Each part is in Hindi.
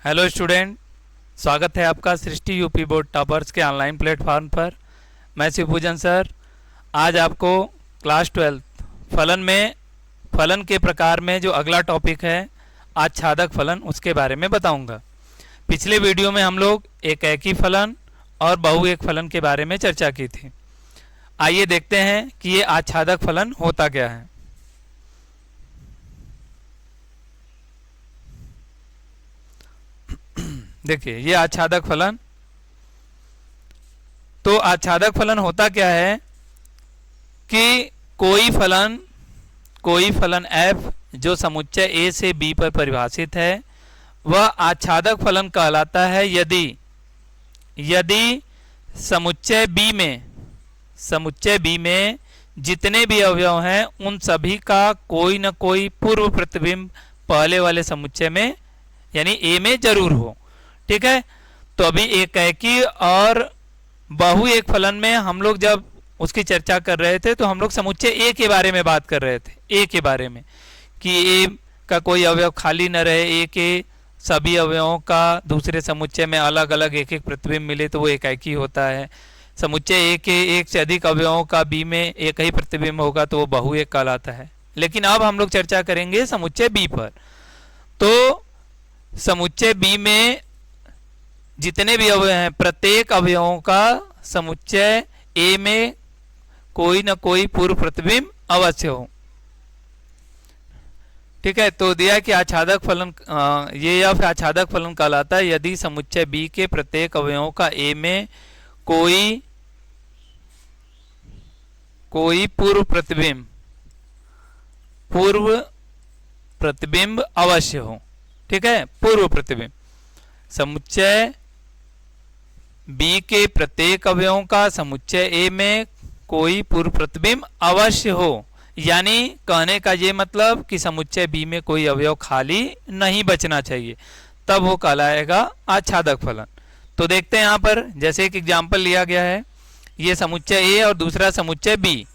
हेलो स्टूडेंट, स्वागत है आपका सृष्टि यूपी बोर्ड टॉपर्स के ऑनलाइन प्लेटफॉर्म पर। मैं शिवपूजन सर आज आपको क्लास 12 फलन में फलन के प्रकार में जो अगला टॉपिक है आच्छादक फलन उसके बारे में बताऊंगा। पिछले वीडियो में हम लोग एकी फलन और बहुएक फलन के बारे में चर्चा की थी। आइए देखते हैं कि ये आच्छादक फलन होता क्या है। देखिए ये आच्छादक फलन। तो आच्छादक फलन होता क्या है कि कोई फलन f जो समुच्चय a से b पर परिभाषित है वह आच्छादक फलन कहलाता है यदि समुच्चय b में जितने भी अवयव हैं उन सभी का कोई न कोई पूर्व प्रतिबिंब पहले वाले समुच्चय में यानी a में जरूर हो। ठीक है, तो अभी एकी और बहुएक फलन में हम लोग जब उसकी चर्चा कर रहे थे तो हम लोग समुच्चय ए के बारे में बात कर रहे थे। ए के बारे में कि ए का कोई अवयव खाली न रहे, ए के सभी अवयवों का दूसरे समुच्चय में अलग अलग एक एक प्रतिबिंब मिले तो वो एकी होता है। समुच्चय ए के एक से अधिक अवयवों का बी में एक ही प्रतिबिंब होगा तो वो बहुएक कहलाता है। लेकिन अब हम लोग चर्चा करेंगे समुच्चय बी पर। तो समुच्चय बी में जितने भी अवयव हैं प्रत्येक अवयवों का समुच्चय ए में कोई न कोई पूर्व प्रतिबिंब अवश्य हो। ठीक है, तो दिया कि आच्छादक फलन ये आच्छादक फलन कहलाता है यदि समुच्चय बी के प्रत्येक अवयवों का ए में कोई पूर्व प्रतिबिंब अवश्य हो। ठीक है, पूर्व प्रतिबिंब समुच्चय बी के प्रत्येक अवयवों का समुच्चय ए में कोई पूर्व प्रतिबिंब अवश्य हो। यानी कहने का ये मतलब कि समुच्चय बी में कोई अवयव खाली नहीं बचना चाहिए, तब वो कहलाएगा आच्छादक फलन। तो देखते हैं यहाँ पर जैसे एक एग्जाम्पल लिया गया है। ये समुच्चय ए और दूसरा समुच्चय बी।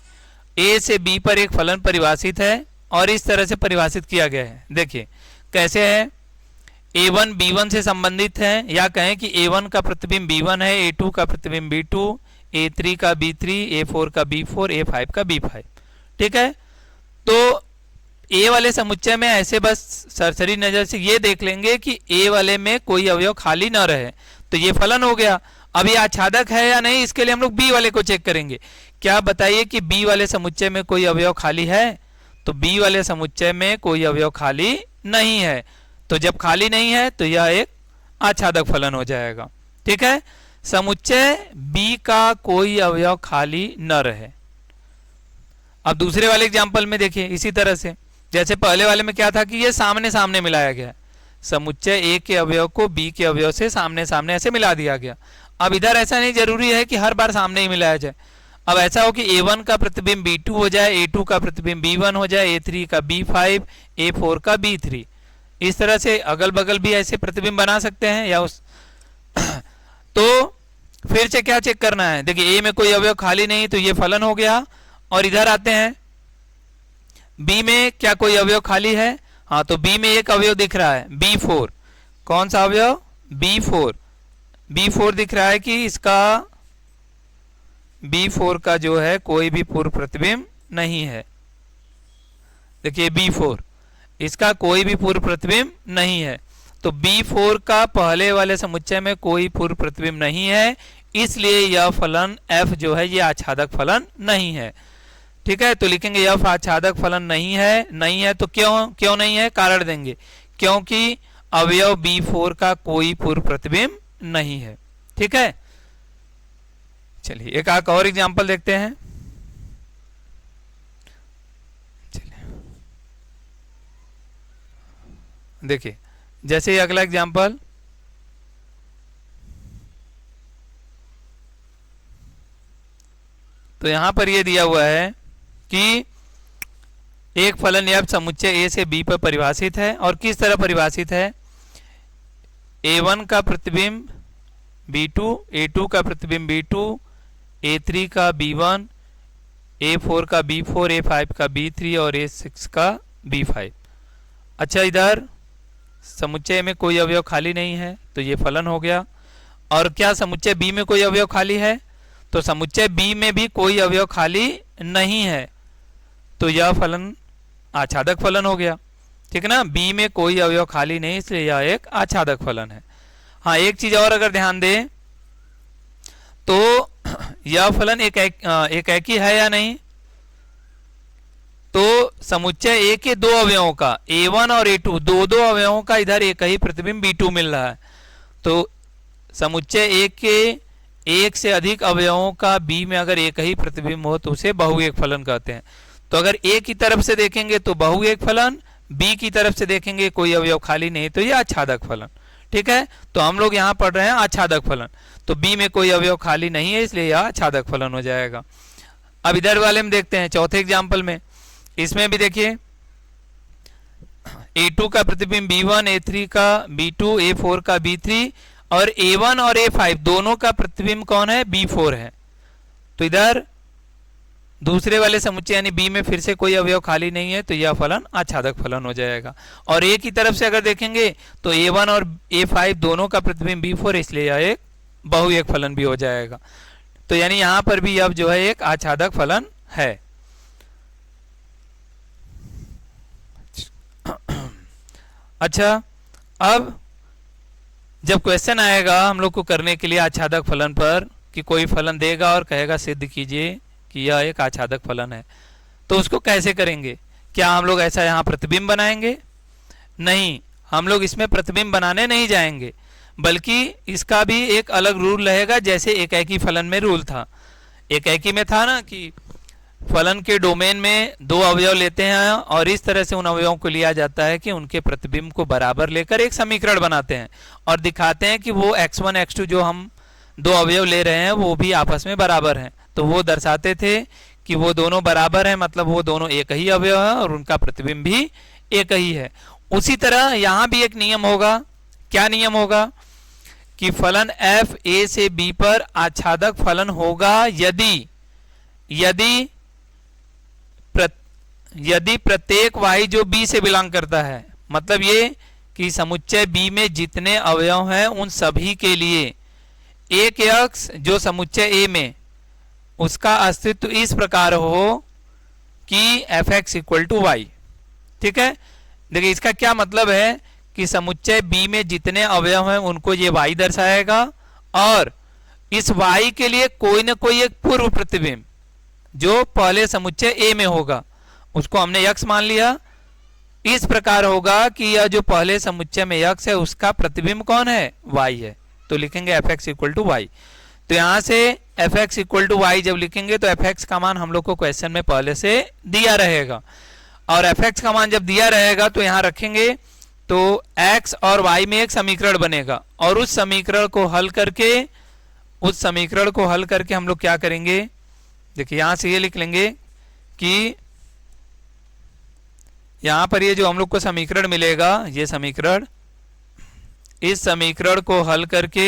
ए से बी पर एक फलन परिभाषित है और इस तरह से परिभाषित किया गया है। देखिए कैसे है। a1 b1 से संबंधित है, या कहें कि a1 का प्रतिबिंब b1 है, a2 का प्रतिबिंब b2, a3 का b3, a4 का b4, a5 का b5। ठीक है, तो a वाले समुच्चय में ऐसे बस सरसरी नजर से ये देख लेंगे कि a वाले में कोई अवयव खाली न रहे तो ये फलन हो गया। अब ये आच्छादक है या नहीं इसके लिए हम लोग b वाले को चेक करेंगे। क्या बताइए कि b वाले समुच्चय में कोई अवयव खाली है? तो b वाले समुच्चय में कोई अवयव खाली नहीं है। तो जब खाली नहीं है तो यह एक आच्छादक फलन हो जाएगा। ठीक है, समुच्चय B का कोई अवयव खाली न रहे। अब दूसरे वाले एग्जांपल में देखिए इसी तरह से, जैसे पहले वाले में क्या था कि ये सामने सामने मिलाया गया, समुच्चय A के अवयव को B के अवयव से सामने सामने ऐसे मिला दिया गया। अब इधर ऐसा नहीं जरूरी है कि हर बार सामने ही मिलाया जाए। अब ऐसा हो कि A1 का प्रतिबिंब B2 हो जाए, A2 का प्रतिबिंब B1 हो जाए, A3 का B5, A4 का B3। इस तरह से अगल बगल भी ऐसे प्रतिबिंब बना सकते हैं या उस तो फिर से क्या चेक करना है। देखिए ए में कोई अवयव खाली नहीं तो ये फलन हो गया। और इधर आते हैं बी में क्या कोई अवयव खाली है? हाँ, तो बी में एक अवयव दिख रहा है B4। कौन सा अवयव? B4 दिख रहा है कि इसका B4 का जो है कोई भी पूर्व प्रतिबिंब नहीं है। देखिए B4 इसका कोई भी पूर्व प्रतिबिंब नहीं है। तो B4 का पहले वाले समुच्चय में कोई पूर्व प्रतिबिंब नहीं है, इसलिए यह फलन f जो है ये आच्छादक फलन नहीं है। ठीक है, तो लिखेंगे यह आच्छादक फलन नहीं है। तो क्यों नहीं है? कारण देंगे क्योंकि अवयव B4 का कोई पूर्व प्रतिबिंब नहीं है। ठीक है, चलिए एक और एग्जाम्पल देखते हैं। देखिए जैसे अगला एग्जाम्पल, तो यहां पर यह दिया हुआ है कि एक फलन यह समुच्चय ए से बी पर परिभाषित है। और किस तरह परिभाषित है? a1 का प्रतिबिंब b2, a2 का प्रतिबिंब b2, a3 का b1, a4 का b4, a5 का b3 और a6 का b5। अच्छा, इधर समुच्चय में कोई अवयव खाली नहीं है, तो ये फलन हो गया। और क्या समुच्चय बी में कोई अवयव खाली है? तो समुच्चय बी में भी कोई अवयव खाली नहीं है, तो यह फलन आच्छादक फलन हो गया। ठीक है ना, बी में कोई अवयव खाली नहीं, इसलिए यह एक आच्छादक फलन है। हाँ, एक चीज और अगर ध्यान दें तो यह फलन एक एकी है या नहीं? तो समुच्चय ए के दो अवयवों का, A1 और A2, दो अवयवों का इधर एक ही प्रतिबिंब B2 मिल रहा है। तो समुच्चय ए के एक से अधिक अवयवों का बी में अगर एक ही प्रतिबिंब हो तो उसे बहुएक फलन कहते हैं। तो अगर ए की तरफ से देखेंगे तो बहुएक फलन, बी की तरफ से देखेंगे कोई अवयव खाली नहीं, तो यह आच्छादक फलन। ठीक है, तो हम लोग यहाँ पढ़ रहे हैं आच्छादक फलन, तो बी में कोई अवयव खाली नहीं है, इसलिए यह आच्छादक फलन हो जाएगा। अब इधर वाले में देखते हैं, चौथे एग्जाम्पल में। इसमें भी देखिए A2 का प्रतिबिंब B1, A3 का B2, A4 का B3 और A1 और A5 दोनों का प्रतिबिंब कौन है? B4 है। तो इधर दूसरे वाले समुच्चय यानी बी में फिर से कोई अवयव खाली नहीं है, तो यह फलन आच्छादक फलन हो जाएगा। और ए की तरफ से अगर देखेंगे तो A1 और A5 दोनों का प्रतिबिंब B4, इसलिए यह एक बहुएक फलन भी हो जाएगा। तो यानी यहां पर भी अब जो है एक आच्छादक फलन है। अच्छा, अब जब क्वेश्चन आएगा हम लोग को करने के लिए आच्छादक फलन पर, कि कोई फलन देगा और कहेगा सिद्ध कीजिए कि यह एक आच्छादक फलन है, तो उसको कैसे करेंगे? क्या हम लोग ऐसा यहाँ प्रतिबिंब बनाएंगे? नहीं, हम लोग इसमें प्रतिबिंब बनाने नहीं जाएंगे, बल्कि इसका भी एक अलग रूल रहेगा, जैसे एकाकी फलन में रूल था। एकाकी में था ना कि फलन के डोमेन में दो अवयव लेते हैं और इस तरह से उन अवयवों को लिया जाता है कि उनके प्रतिबिंब को बराबर लेकर एक समीकरण बनाते हैं और दिखाते हैं कि वो x1 x2 जो हम दो अवयव ले रहे हैं वो भी आपस में बराबर हैं। तो वो दर्शाते थे कि वो दोनों बराबर हैं, मतलब वो दोनों एक ही अवयव है और उनका प्रतिबिंब भी एक ही है। उसी तरह यहाँ भी एक नियम होगा। क्या नियम होगा? कि फलन f a से b पर आच्छादक फलन होगा यदि प्रत्येक y जो b से बिलोंग करता है, मतलब ये कि समुच्चय b में जितने अवयव हैं उन सभी के लिए एक x जो समुच्चय a में, उसका अस्तित्व इस प्रकार हो कि fx इक्वल टू y। ठीक है, देखिए इसका क्या मतलब है कि समुच्चय b में जितने अवयव हैं उनको ये y दर्शाएगा और इस y के लिए कोई ना कोई एक पूर्व प्रतिबिंब जो पहले समुच्चय a में होगा उसको हमने x मान लिया। इस प्रकार होगा कि यह जो पहले समुच्चय में x है उसका प्रतिबिंब कौन है? y है। तो लिखेंगे fx इक्वल टू y। तो यहां से fx इक्वल टू y जब लिखेंगे तो fx का मान हम लोग को क्वेश्चन में पहले से दिया रहेगा और fx का मान जब दिया रहेगा तो यहां रखेंगे तो x और y में एक समीकरण बनेगा और उस समीकरण को हल करके हम लोग क्या करेंगे? देखिए यहां से ये लिख लेंगे कि यहां पर ये जो हम लोग को समीकरण मिलेगा, ये समीकरण, इस समीकरण को हल करके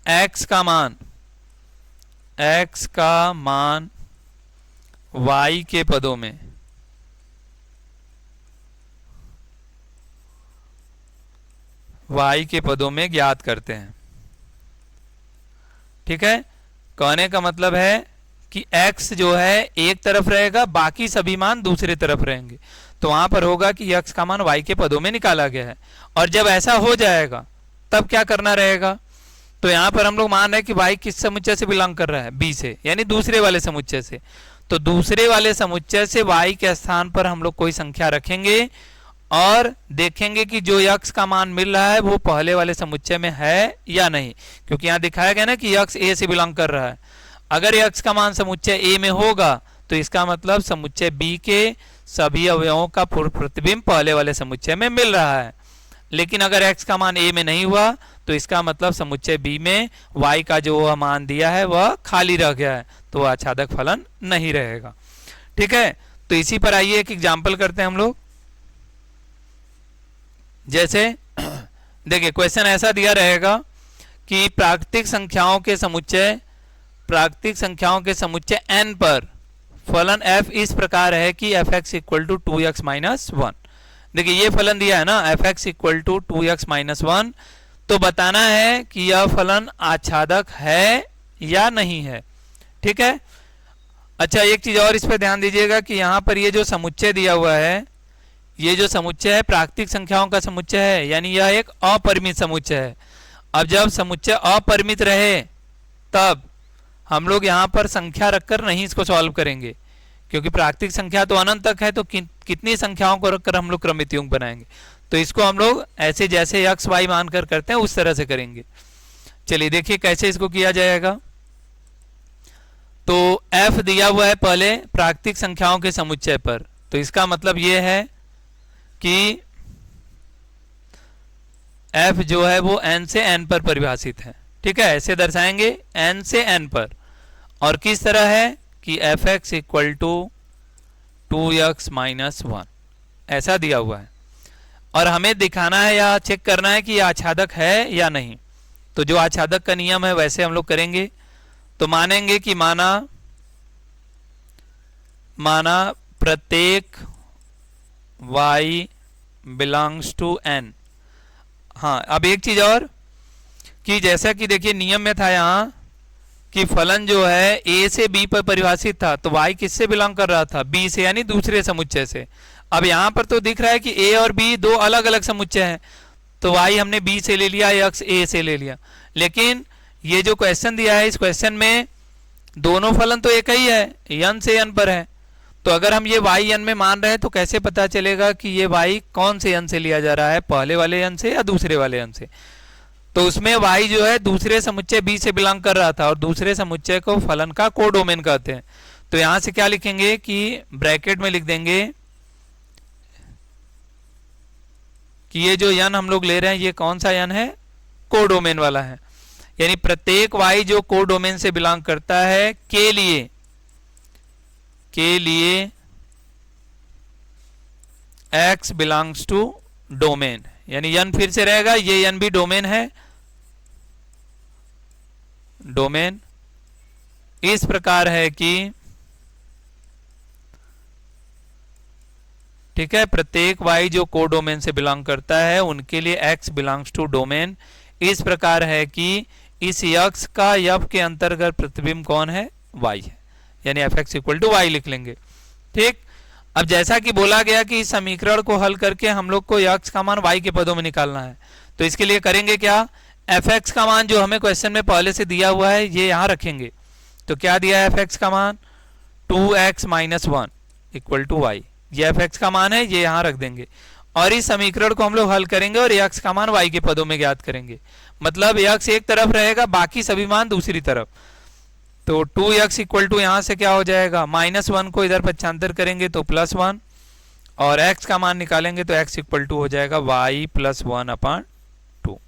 x का मान y के पदों में ज्ञात करते हैं। ठीक है, कहने का मतलब है कि x जो है एक तरफ रहेगा, बाकी सभी मान दूसरे तरफ रहेंगे। तो वहां पर होगा कि x का मान y के पदों में निकाला गया है। और जब ऐसा हो जाएगा तब क्या करना रहेगा? तो यहां पर हम लोग मान रहे हैं कि y किस समुच्चय से बिलोंग कर रहा है? b से, यानी दूसरे वाले समुच्चय से। तो दूसरे वाले समुच्चय से y के स्थान पर हम लोग कोई संख्या रखेंगे और देखेंगे कि जो x का मान मिल रहा है वो पहले वाले समुच्चय में है या नहीं, क्योंकि यहाँ दिखाया गया ना कि x a से बिलोंग कर रहा है। अगर x का मान समुच्चय a में होगा तो इसका मतलब समुच्चय b के सभी अवयवों का पूर्व प्रतिबिंब पहले वाले समुच्चय में मिल रहा है। लेकिन अगर x का मान a में नहीं हुआ तो इसका मतलब समुच्चय b में y का जो वह मान दिया है वह खाली रह गया है, तो वह आच्छादक फलन नहीं रहेगा। ठीक है, तो इसी पर आइए एक एग्जाम्पल करते हैं हम लोग। जैसे देखिए क्वेश्चन ऐसा दिया रहेगा कि प्राकृतिक संख्याओं के समुच्चय प्राकृतिक संख्याओं के समुच्चय n पर फलन f इस प्रकार है कि fx equal to 2x minus 1। देखिए ये फलन दिया है ना, fx equal to 2x minus 1, तो बताना है कि यह फलन आच्छादक है या नहीं है। ठीक है। अच्छा, एक चीज और इस पर ध्यान दीजिएगा कि यहाँ पर ये जो समुच्चय दिया हुआ है, ये जो समुच्चय है प्राकृतिक संख्याओं का समुच्चय है, यानी यह एक अपरिमित समुच्चय है। अब जब समुच्चय अपरिमित रहे तब हम लोग यहाँ पर संख्या रखकर नहीं इसको सॉल्व करेंगे, क्योंकि प्राकृतिक संख्या तो अनंत तक है, तो कितनी संख्याओं को रखकर हम लोग क्रमित योग बनाएंगे। तो इसको हम लोग ऐसे जैसे x y मानकर करते हैं उस तरह से करेंगे। चलिए देखिए कैसे इसको किया जाएगा। तो f दिया हुआ है पहले प्राकृतिक संख्याओं के समुच्चय पर, तो इसका मतलब ये है कि f जो है वो n से n पर परिभाषित है। ठीक है, ऐसे दर्शाएंगे n से n पर, और किस तरह है कि fx equal to 2x minus 1 ऐसा दिया हुआ है, और हमें दिखाना है या चेक करना है कि यह आच्छादक है या नहीं। तो जो आच्छादक का नियम है वैसे हम लोग करेंगे। तो मानेंगे कि माना प्रत्येक y बिलोंग्स टू n। हाँ, अब एक चीज और कि जैसा कि देखिए नियम में था यहाँ कि फलन जो है a से b पर परिभाषित था, तो y किससे बिलोंग कर रहा था? b से, यानी दूसरे समुच्चय से। अब यहाँ पर तो दिख रहा है कि a और b दो अलग अलग समुच्चय हैं, तो y हमने b से ले लिया, x a से ले लिया। लेकिन ये जो क्वेश्चन दिया है, इस क्वेश्चन में दोनों फलन तो एक ही है, n से n पर है। तो अगर हम ये y n में मान रहे हैं तो कैसे पता चलेगा कि ये y कौन से n से लिया जा रहा है, पहले वाले n से या दूसरे वाले n से? तो उसमें y जो है दूसरे समुच्चय b से बिलोंग कर रहा था, और दूसरे समुच्चय को फलन का कोडोमेन कहते हैं। तो यहां से क्या लिखेंगे कि ब्रैकेट में लिख देंगे कि ये जो n हम लोग ले रहे हैं ये कौन सा n है? कोडोमेन वाला है। यानी प्रत्येक y जो कोडोमेन से बिलोंग करता है के लिए x बिलोंग्स टू डोमेन, यानी n फिर से रहेगा, ये n भी डोमेन है। डोमेन इस प्रकार है कि ठीक है, प्रत्येक y जो कोडोमेन से बिलोंग करता है उनके लिए x बिलोंग्स टू डोमेन इस प्रकार है कि इस x का f के अंतर्गत प्रतिबिंब कौन है? y है, यानी fx इक्वल टू y लिख लेंगे। ठीक। अब जैसा कि बोला गया कि इस समीकरण को हल करके हम लोग को x का मान y के पदों में निकालना है, तो इसके लिए करेंगे क्या? fx का मान जो हमें क्वेश्चन में पहले से दिया हुआ है ये यहाँ रखेंगे। तो क्या दिया है fx का मान? 2x minus 1 equal to y, ये fx का मान है, ये यहाँ रख देंगे। और इस समीकरण को हम लोग हल करेंगे और x का मान y के पदों में ज्ञात करेंगे। मतलब x एक तरफ रहेगा, बाकी सभी मान दूसरी तरफ। तो 2x इक्वल टू यहाँ से क्या हो जाएगा? -1 को इधर पक्षांतर करेंगे तो +1, और x का मान निकालेंगे तो x इक्वल टू हो जाएगा y + 1/2।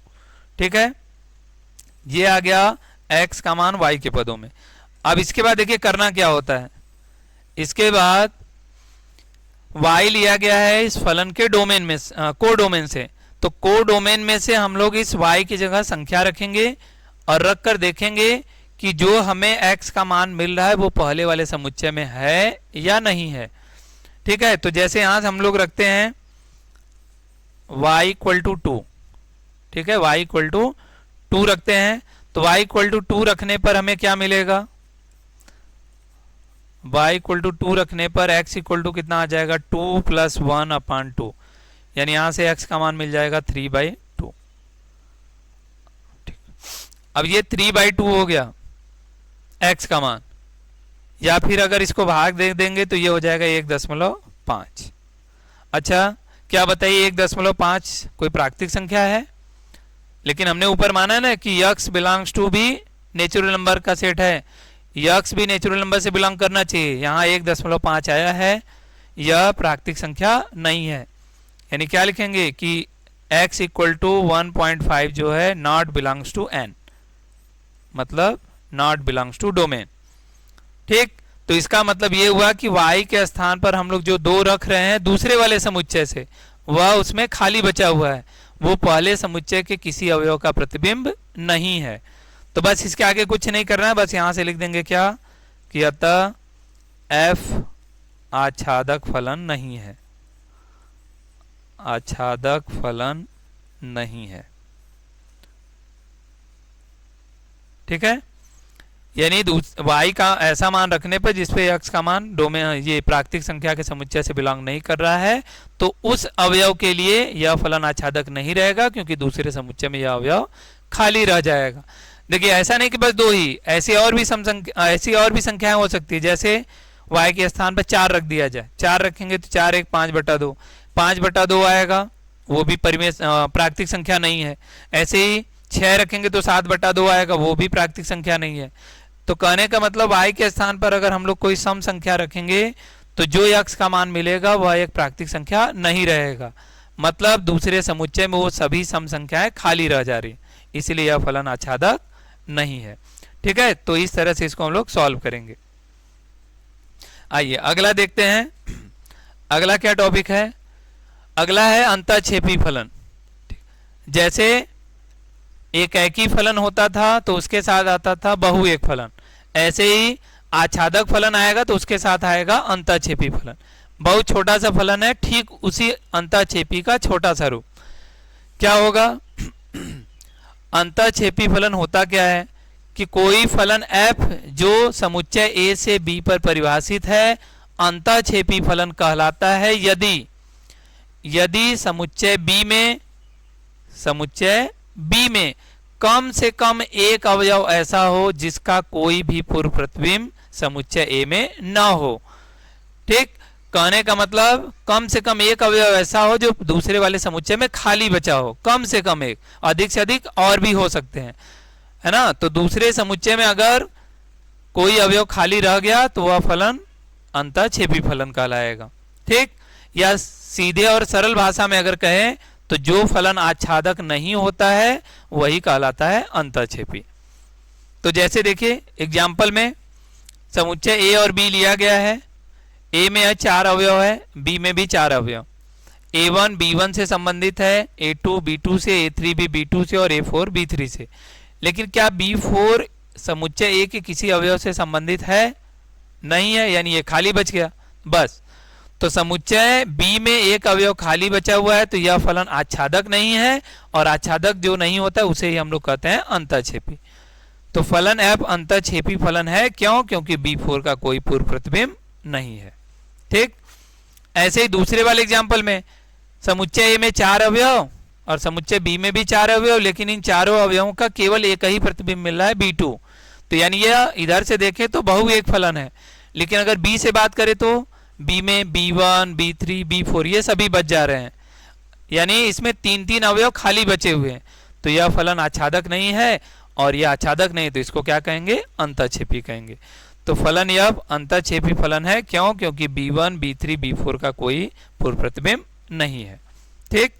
ठीक है, ये आ गया x का मान y के पदों में। अब इसके बाद देखिए करना क्या होता है। इसके बाद y लिया गया है इस फलन के डोमेन में, कोडोमेन से। तो कोडोमेन में से हम लोग इस y की जगह संख्या रखेंगे और रख कर देखेंगे कि जो हमें x का मान मिल रहा है वो पहले वाले समुच्चय में है या नहीं है। ठीक है, तो जैसे यहां हम लोग रखते हैं y इक्वल टू 2। ठीक है, y इक्वल टू 2 रखते हैं, तो y इक्वल टू 2 रखने पर हमें क्या मिलेगा? y इक्वल टू 2 रखने पर x इक्वल टू कितना आ जाएगा? 2 + 1/2, यानी यहां से x का मान मिल जाएगा 3/2। अब ये 3/2 हो गया x का मान, या फिर अगर इसको भाग दे देंगे तो ये हो जाएगा 1.5। अच्छा, क्या बताइए 1.5 कोई प्राकृतिक संख्या है? लेकिन हमने ऊपर माना है ना कि x बिलोंग्स टू भी नेचुरल नंबर का सेट है, x भी नेचुरल नंबर से बिलोंग करना चाहिए। यहाँ 1.5 आया है, यह प्राकृतिक संख्या नहीं है। यानी क्या लिखेंगे कि x इक्वल टू 1.5 जो है नॉट बिलोंग्स टू n, मतलब नॉट बिलोंग्स टू डोमेन। ठीक, तो इसका मतलब ये हुआ कि y के स्थान पर हम लोग जो 2 रख रहे हैं दूसरे वाले समुच्चय से, वह उसमें खाली बचा हुआ है, वो पहले समुच्चय के किसी अवयव का प्रतिबिंब नहीं है। तो बस इसके आगे कुछ नहीं करना है, बस यहां से लिख देंगे क्या कि अतः f आच्छादक फलन नहीं है, आच्छादक फलन नहीं है। ठीक है, यानी y का ऐसा मान रखने पर जिसपे x का मान डोमेन ये प्राकृतिक संख्या के समुच्चय से बिलोंग नहीं कर रहा है, तो उस अवयव के लिए यह फलन आच्छादक नहीं रहेगा, क्योंकि दूसरे समुच्चय में यह अवयव खाली रह जाएगा। देखिए ऐसा नहीं कि बस दो ही, ऐसी और भी संख्याएं हो सकती है। जैसे y के स्थान पर 4 रख दिया जाए, 4 रखेंगे तो 4 1 5/2, 5/2 आएगा, वो भी परिमेय प्राकृतिक संख्या नहीं है। ऐसे ही 6 रखेंगे तो 7/2 आएगा, वो भी प्राकृतिक संख्या नहीं है। तो कहने का मतलब y के स्थान पर अगर हम लोग कोई सम संख्या रखेंगे तो जो x का मान मिलेगा वह एक प्राकृतिक संख्या नहीं रहेगा, मतलब दूसरे समुच्चय में वो सभी सम संख्याएं खाली रह जा रही, इसलिए यह फलन आच्छादक नहीं है। ठीक है, तो इस तरह से इसको हम लोग सॉल्व करेंगे। आइए अगला देखते हैं। अगला क्या टॉपिक है? अगला है अंतःक्षेपी फलन। जैसे एक एकी फलन होता था तो उसके साथ आता था बहु एक फलन, ऐसे ही आच्छादक फलन आएगा तो उसके साथ आएगा अंतःक्षेपी फलन। बहुत छोटा सा फलन है, ठीक उसी अंतःक्षेपी का छोटा सा रूप। क्या होगा? अंतःक्षेपी फलन होता क्या है कि कोई फलन f जो समुच्चय a से b पर परिभाषित है अंतःक्षेपी फलन कहलाता है यदि समुच्चय B में कम से कम एक अवयव ऐसा हो जिसका कोई भी पूर्व प्रतिबिंब समुच्चय A में न हो। ठीक, कहने का मतलब कम से कम एक अवयव ऐसा हो जो दूसरे वाले समुच्चय में खाली बचा हो, कम से कम एक, अधिक से अधिक और भी हो सकते हैं, है ना। तो दूसरे समुच्चय में अगर कोई अवयव खाली रह गया तो वह फलन अंतःक्षेपी फलन कहलाएगा। ठीक, या सीधे और सरल भाषा में अगर कहें तो जो फलन आच्छादक नहीं होता है वही कहलाता है अंतःक्षेपी। तो जैसे देखिए एग्जाम्पल में समुच्चय A और B लिया गया है। A में 4 अवयव है, B में भी 4 अवयव। A1 B1 से संबंधित है, A2 B2 से, A3 भी B2 से और A4 B3 से। लेकिन क्या B4 समुच्चय A के किसी अवयव से संबंधित है? नहीं है, यानी ये खाली बच गया बस। तो समुच्चय B में एक अवयव खाली बचा हुआ है तो यह फलन आच्छादक नहीं है, और आच्छादक जो नहीं होता है उसे ही हम लोग कहते हैं अंतःक्षेपी। तो फलन f अंतःक्षेपी फलन है, क्यों? क्योंकि B4 का कोई पूर्व प्रतिबिंब नहीं है। ठीक, ऐसे ही दूसरे वाले एग्जाम्पल में समुच्चय A में 4 अवयव और समुच्चय B में भी 4 अवयव, लेकिन इन चारों अवयवों का केवल एक ही प्रतिबिंब मिल रहा है B2। तो यानी यह इधर से देखें तो बहु एक फलन है। लेकिन अगर B से बात करें तो B में B1 B3 B4 ये सभी बच जा रहे हैं, यानी इसमें 3 अवयव खाली बचे हुए हैं। तो यह फलन आच्छादक नहीं है, और यह आच्छादक नहीं तो इसको क्या कहेंगे? अंतःक्षेपी कहेंगे। तो फलन यह अंतःक्षेपी फलन है, क्यों? क्योंकि B1 B3 B4 का कोई पूर्व प्रतिबिंब नहीं है। ठीक,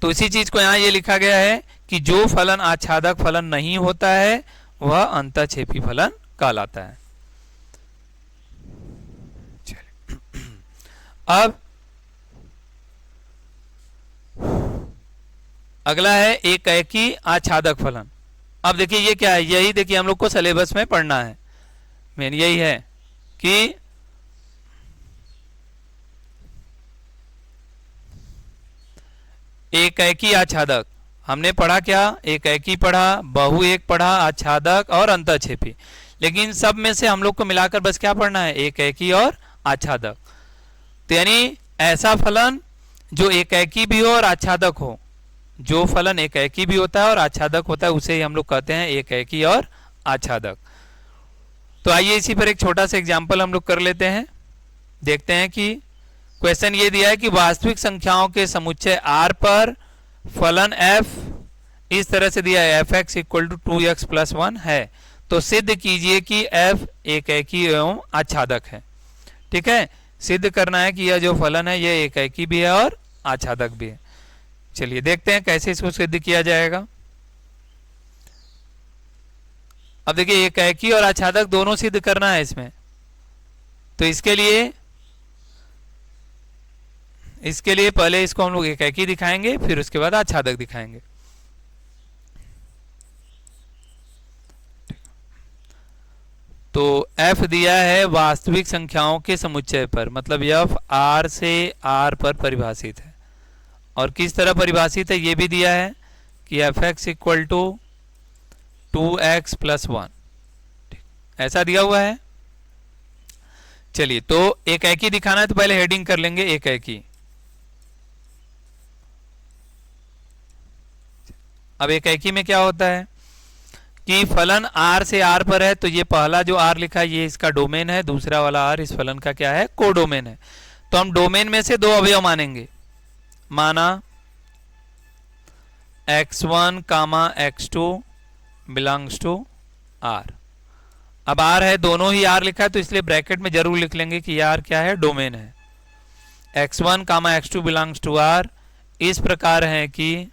तो इसी चीज को यहाँ ये लिखा गया है कि जो फलन आच्छादक फलन नहीं होता है वह अंतःक्षेपी फलन कहलाता है। अब अगला है एकाएकी आच्छादक फलन। अब देखिए ये क्या है, यही देखिए हम लोग को सिलेबस में पढ़ना है, मेन यही है कि एकाएकी आच्छादक हमने पढ़ा क्या? एकाएकी पढ़ा, बहु एक पढ़ा, आच्छादक और अंतःक्षेपी। लेकिन सब में से हम लोग को मिलाकर बस क्या पढ़ना है? एकाएकी और आच्छादक। तो यानी ऐसा फलन जो एकाएकी भी हो और आच्छादक हो, जो फलन एकाएकी भी होता है और आच्छादक होता है उसे ही हम लोग कहते हैं एकाएकी और आच्छादक। तो आइए इसी पर एक छोटा सा एग्जाम्पल हम लोग कर लेते हैं। देखते हैं कि क्वेश्चन ये दिया है कि वास्तविक संख्याओं के समुच्चय R पर फलन f इस तरह से दिया है, fx = 2x + 1 है। तो सिद्ध कीजिए कि f एकाएकी एवं आच्छादक है। ठीक है, सिद्ध करना है कि यह जो फलन है यह एकाएकी भी है और आच्छादक भी है। चलिए देखते हैं कैसे इसको सिद्ध किया जाएगा। अब देखिए एकाएकी और आच्छादक दोनों सिद्ध करना है इसमें। तो इसके लिए पहले इसको हम लोग एकाएकी दिखाएंगे, फिर उसके बाद आच्छादक दिखाएंगे। तो f दिया है वास्तविक संख्याओं के समुच्चय पर, मतलब f r से r पर परिभाषित है। और किस तरह परिभाषित है ये भी दिया है कि fx equal to 2x plus 1, ऐसा दिया हुआ है। चलिए, तो एक एकी दिखाना है तो पहले हेडिंग कर लेंगे एक एकी। अब एक एकी में क्या होता है कि फलन r से r पर है, तो ये पहला जो r लिखा है ये इसका डोमेन है, दूसरा वाला r इस फलन का क्या है, कोडोमेन है। तो हम डोमेन में से दो अवयव मानेंगे, माना x1 comma x2 belongs to r। अब r है, दोनों ही r लिखा है तो इसलिए ब्रैकेट में जरूर लिख लेंगे कि r क्या है, डोमेन है। x1 comma x2 belongs to r इस प्रकार है कि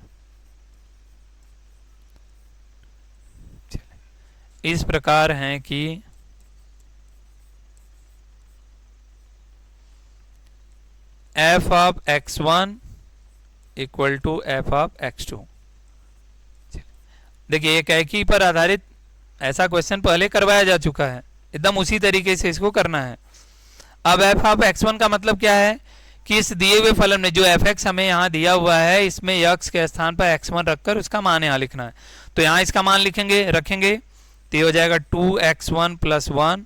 f of x1 equal to f of x2। देखिए, एक एकी पर आधारित ऐसा क्वेश्चन पहले करवाया जा चुका है, एकदम उसी तरीके से इसको करना है। अब f ऑफ x1 का मतलब क्या है कि इस दिए हुए फलन में जो fx हमें यहाँ दिया हुआ है, इसमें x के स्थान पर x1 रखकर उसका मान यहाँ लिखना है। तो यहाँ इसका मान रखेंगे तो ये हो जाएगा 2x1 प्लस 1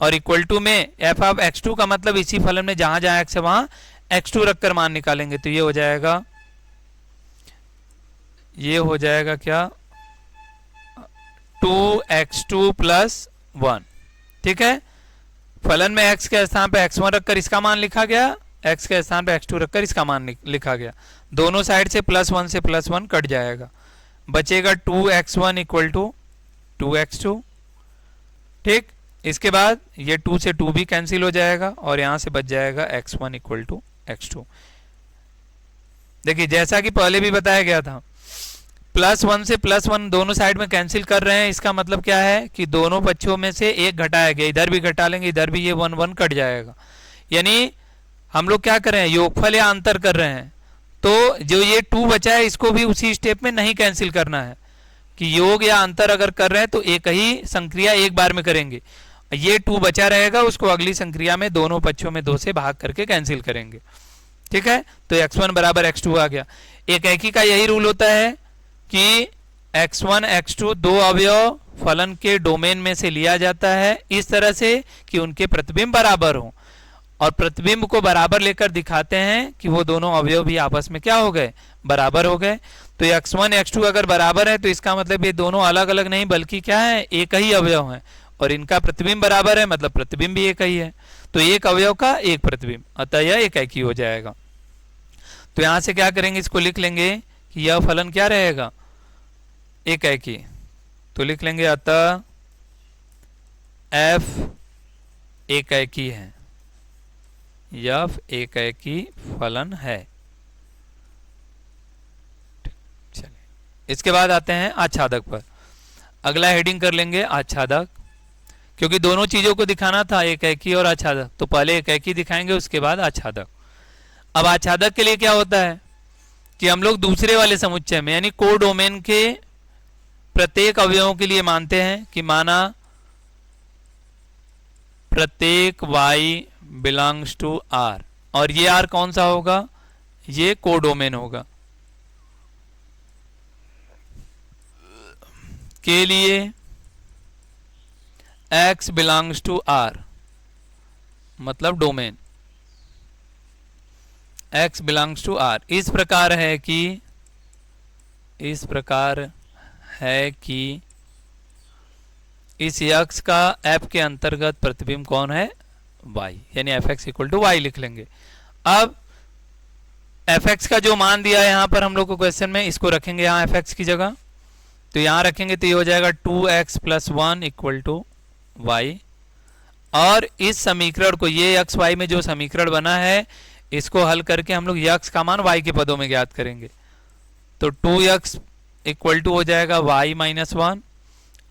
और इक्वल टू में f ऑफ x2 का मतलब इसी फलन में जहां जहां x है वहां x2 रखकर मान निकालेंगे। तो ये हो जाएगा क्या, 2x2 प्लस 1। ठीक है, फलन में x के स्थान पे x1 रखकर इसका मान लिखा गया, x के स्थान पे x2 रखकर इसका मान लिखा गया। दोनों साइड से +1 से +1 कट जाएगा, बचेगा 2x1 इक्वल टू 2x2। ठीक, इसके बाद ये 2 से 2 भी कैंसिल हो जाएगा और यहां से बच जाएगा x1 इक्वल टू x2। देखिए, जैसा कि पहले भी बताया गया था, +1 से +1 दोनों साइड में कैंसिल कर रहे हैं, इसका मतलब क्या है कि दोनों पक्षों में से एक घटाया गया, इधर भी घटा लेंगे, इधर भी ये 1 1 कट जाएगा। यानी हम लोग क्या कर रहे हैं, योगफल या अंतर कर रहे हैं। तो जो ये 2 बचा है इसको भी उसी स्टेप में नहीं कैंसिल करना है कि योग या अंतर अगर कर रहे हैं तो एक ही संक्रिया एक बार में करेंगे। ये 2 बचा रहेगा, उसको अगली संक्रिया में दोनों पक्षों में 2 से भाग करके कैंसिल करेंगे। ठीक है, तो x1 बराबर x2 आ गया। एक एकी का यही रूल होता है कि x1 x2 दो अवयव फलन के डोमेन में से लिया जाता है इस तरह से कि उनके प्रतिबिंब बराबर हो, और प्रतिबिंब को बराबर लेकर दिखाते हैं कि वो दोनों अवयव भी आपस में क्या हो गए, बराबर हो गए। तो x1 x2 अगर बराबर है तो इसका मतलब ये दोनों अलग अलग नहीं बल्कि क्या है, एक ही अवयव है, और इनका प्रतिबिंब बराबर है मतलब प्रतिबिंब भी एक ही है। तो एक अवयव का एक प्रतिबिंब, अतः यह एक एकी हो जाएगा। तो यहां से क्या करेंगे, इसको लिख लेंगे कि यह फलन क्या रहेगा, एक एकी। तो लिख लेंगे अतः f एक एकी है, f एक एकी फलन है। चलिए, इसके बाद आते हैं आच्छादक पर। अगला हेडिंग कर लेंगे आच्छादक, क्योंकि दोनों चीजों को दिखाना था, एक एकी और आच्छादक। तो पहले एक एकी दिखाएंगे, उसके बाद आच्छादक। अब आच्छादक के लिए क्या होता है कि हम लोग दूसरे वाले समुच्चय में यानी कोडोमेन के प्रत्येक अवयवों के लिए मानते हैं कि माना प्रत्येक y बिलोंग्स टू r, और ये r कौन सा होगा, ये कोडोमेन होगा। के लिए x बिलोंग्स टू r मतलब domain x belongs to r इस प्रकार है कि इस x का f के अंतर्गत प्रतिबिंब कौन है, y, यानी fx इक्वल टू y लिख लेंगे। अब fx का जो मान दिया है यहाँ पर हम लोग को क्वेश्चन में, इसको रखेंगे यहाँ fx की जगह। तो यहाँ रखेंगे तो ये हो जाएगा 2x plus 1 equal to y, और इस समीकरण को, ये x y में जो समीकरण बना है इसको हल करके हम लोग x का मान y के पदों में ज्ञात करेंगे। तो 2x इक्वल टू हो जाएगा y माइनस 1,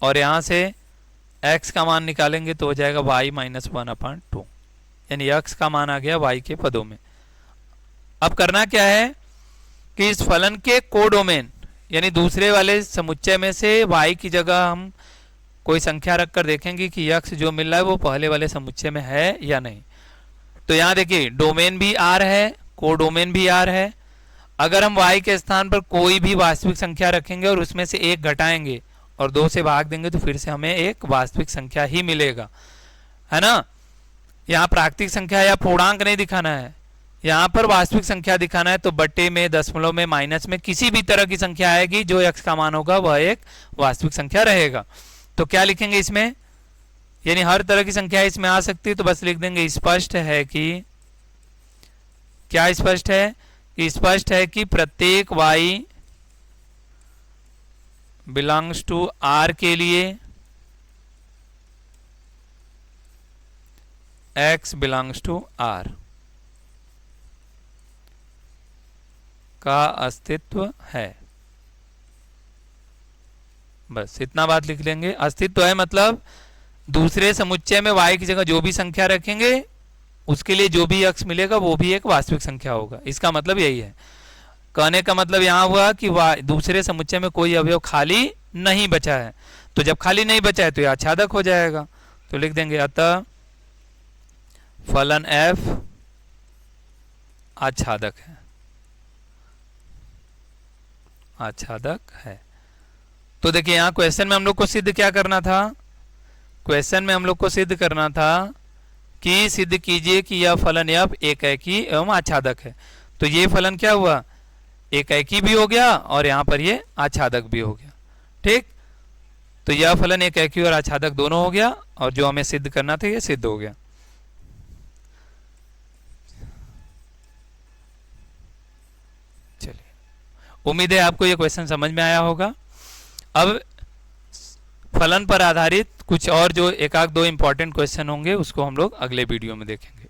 और यहाँ से x का मान निकालेंगे तो हो जाएगा y माइनस 1/2, यानी x का मान आ गया y के पदों में। अब करना क्या है कि इस फलन के कोडोमेन यानी दूसरे वाले समुच्चय में से y की जगह हम कोई संख्या रखकर देखेंगे कि यक्स जो मिल रहा है वो पहले वाले समुच्चय में है या नहीं। तो यहाँ देखिए डोमेन भी आर है, कोडोमेन भी आर है। अगर हम y के स्थान पर कोई भी वास्तविक संख्या रखेंगे और उसमें से एक घटाएंगे और 2 से भाग देंगे तो फिर से हमें एक वास्तविक संख्या ही मिलेगा, है ना। यहाँ प्राकृतिक संख्या या पूर्णांक नहीं दिखाना है, यहाँ पर वास्तविक संख्या दिखाना है। तो बट्टे में, दशमलव में, माइनस में किसी भी तरह की संख्या आएगी जो x का मान होगा वह एक वास्तविक संख्या रहेगा। तो क्या लिखेंगे इसमें, यानी हर तरह की संख्या इसमें आ सकती है। तो बस लिख देंगे स्पष्ट है कि, क्या स्पष्ट है, स्पष्ट है कि प्रत्येक y बिलोंग्स टू R के लिए x बिलोंग्स टू R का अस्तित्व है। बस इतना बात लिख लेंगे। अस्तित्व है मतलब दूसरे समुच्चय में y की जगह जो भी संख्या रखेंगे उसके लिए जो भी x मिलेगा वो भी एक वास्तविक संख्या होगा। इसका मतलब यही है। कहने का मतलब यहाँ हुआ कि दूसरे समुच्चय में कोई अवयव खाली नहीं बचा है। तो जब खाली नहीं बचा है तो यह आच्छादक हो जाएगा। तो लिख देंगे अतः फलन f आच्छादक है, आच्छादक है। तो देखिए यहाँ क्वेश्चन में हम लोग को सिद्ध क्या करना था, क्वेश्चन में हम लोग को सिद्ध करना था कि सिद्ध कीजिए कि यह फलन f एकाकी एवं आच्छादक है। तो ये फलन क्या हुआ, एकाकी भी हो गया और यहाँ पर ये आच्छादक भी हो गया। ठीक, तो यह फलन एकाकी और आच्छादक दोनों हो गया और जो हमें सिद्ध करना था ये सिद्ध हो गया। चलिए, उम्मीद है आपको ये क्वेश्चन समझ में आया होगा। अब फलन पर आधारित कुछ और जो एक आध दो इंपॉर्टेंट क्वेश्चन होंगे उसको हम लोग अगले वीडियो में देखेंगे।